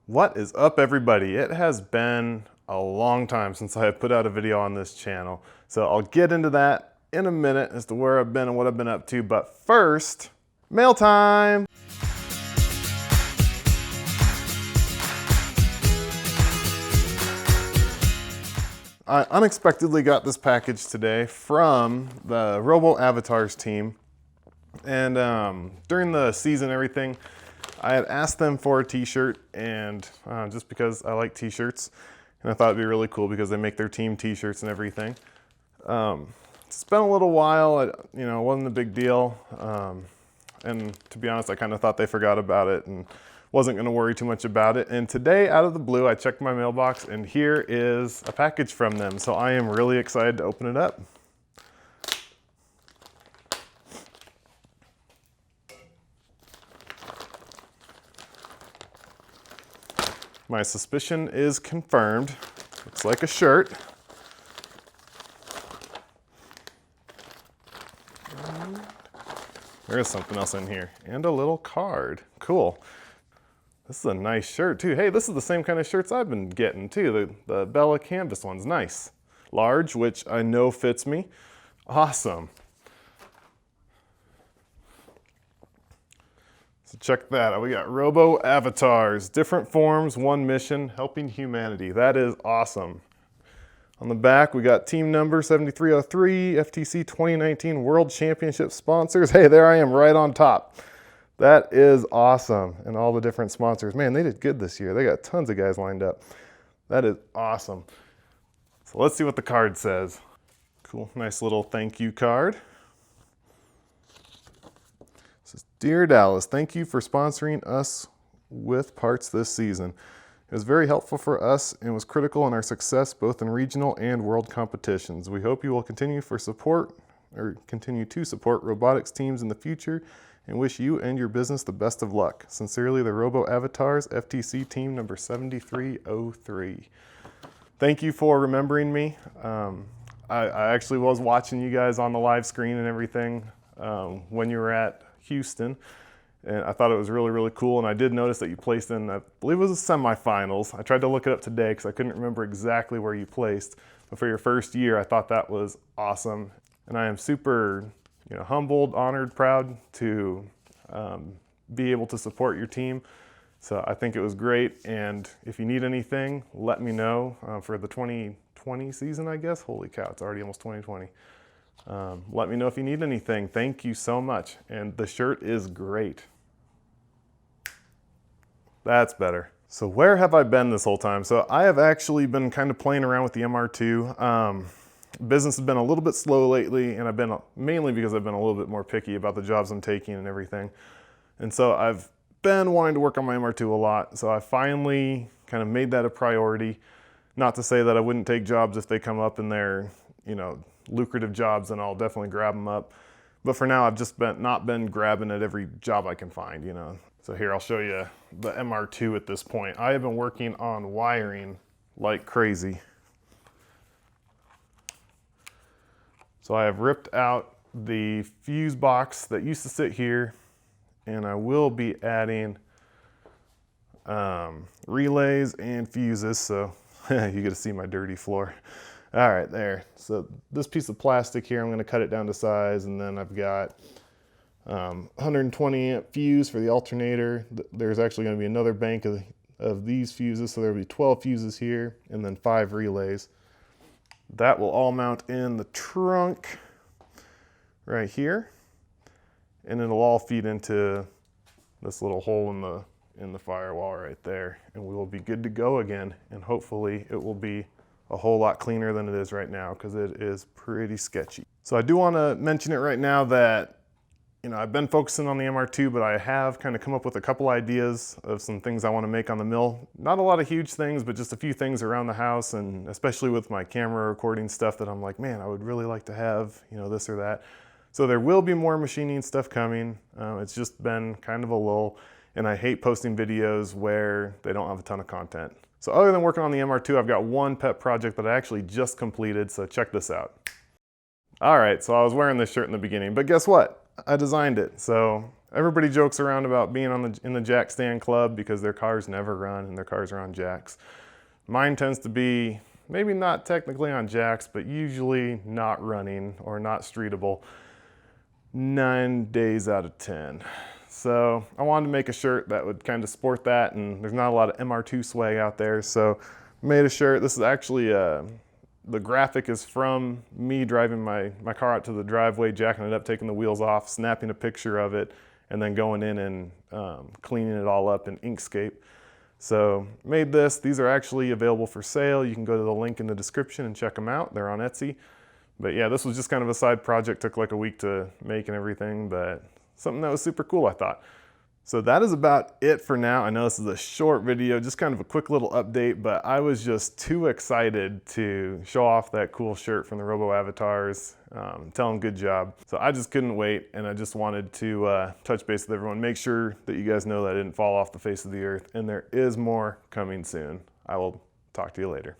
What is up, everybody? It has been a long time since I have put out a video on this channel, so I'll get into that in a minute as to where I've been and what I've been up to, but first, mail time! I unexpectedly got this package today from the RoboAvatars team, and during the season and everything, I had asked them for a t-shirt, and just because I like t-shirts, and I thought it'd be really cool because they make their team t-shirts and everything. It's been a little while, it wasn't a big deal, and to be honest, I kind of thought they forgot about it and wasn't going to worry too much about it. And today, out of the blue, I checked my mailbox, and here is a package from them, so I am really excited to open it up. My suspicion is confirmed. Looks like a shirt. And there is something else in here. And a little card. Cool. This is a nice shirt too. Hey, this is the same kind of shirts I've been getting too. The Bella canvas one's nice. Large, which I know fits me. Awesome. So check that out. We got RoboAvatars, different forms, one mission, helping humanity. That is awesome. On the back, we got team number 7303, FTC 2019 World Championship sponsors. Hey, there I am right on top. That is awesome. And all the different sponsors. Man, they did good this year. They got tons of guys lined up. That is awesome. So let's see what the card says. Cool, nice little thank you card. Says, Dear Dallas, thank you for sponsoring us with parts this season. It was very helpful for us and was critical in our success both in regional and world competitions. We hope you will continue to support robotics teams in the future and wish you and your business the best of luck. Sincerely, the RoboAvatars FTC team number 7303. Thank you for remembering me. I actually was watching you guys on the live screen and everything when you were at Houston, and I thought it was really, really cool. And I did notice that you placed in, I believe it was the semifinals. I tried to look it up today because I couldn't remember exactly where you placed, but for your first year, I thought that was awesome. And I am super, humbled, honored, proud to be able to support your team. So I think it was great. And if you need anything, let me know for the 2020 season, I guess. Holy cow, it's already almost 2020. Let me know if you need anything. Thank you so much. And the shirt is great. That's better. So where have I been this whole time? So I have actually been kind of playing around with the MR2. Business has been a little bit slow lately, and I've been mainly because I've been a little bit more picky about the jobs I'm taking and everything. And so I've been wanting to work on my MR2 a lot. So I finally kind of made that a priority. Not to say that I wouldn't take jobs if they come up and they're, lucrative jobs, and I'll definitely grab them up. But for now, I've just not been grabbing at every job I can find, So here, I'll show you the MR2 at this point. I have been working on wiring like crazy. So I have ripped out the fuse box that used to sit here, and I will be adding relays and fuses, so you get to see my dirty floor. All right, there. So this piece of plastic here, I'm going to cut it down to size, and then I've got 120 amp fuse for the alternator. There's actually going to be another bank of these fuses, so there'll be 12 fuses here, and then 5 relays. That will all mount in the trunk right here, and it'll all feed into this little hole in the firewall right there, and we will be good to go again, and hopefully it will be a whole lot cleaner than it is right now, because it is pretty sketchy. So I do want to mention it right now that I've been focusing on the MR2, but I have kind of come up with a couple ideas of some things I want to make on the mill. Not a lot of huge things, but just a few things around the house, and especially with my camera recording stuff that I'm like, man, I would really like to have, this or that. So there will be more machining stuff coming. It's just been kind of a lull, and I hate posting videos where they don't have a ton of content. So other than working on the MR2, I've got one pet project that I actually just completed, so check this out. All right, so I was wearing this shirt in the beginning, but guess what? I designed it. So everybody jokes around about being in the jack stand club because their cars never run and their cars are on jacks. Mine tends to be maybe not technically on jacks, but usually not running or not streetable 9 days out of 10. So I wanted to make a shirt that would kind of sport that, and there's not a lot of MR2 swag out there, so made a shirt. This is actually, the graphic is from me driving my car out to the driveway, jacking it up, taking the wheels off, snapping a picture of it, and then going in and cleaning it all up in Inkscape. So made this. These are actually available for sale. You can go to the link in the description and check them out. They're on Etsy. But yeah, this was just kind of a side project. Took like a week to make and everything, but something that was super cool, I thought. So that is about it for now. I know this is a short video, just kind of a quick little update, but I was just too excited to show off that cool shirt from the RoboAvatars. Tell them good job. So I just couldn't wait, and I just wanted to touch base with everyone, make sure that you guys know that I didn't fall off the face of the earth, and there is more coming soon. I will talk to you later.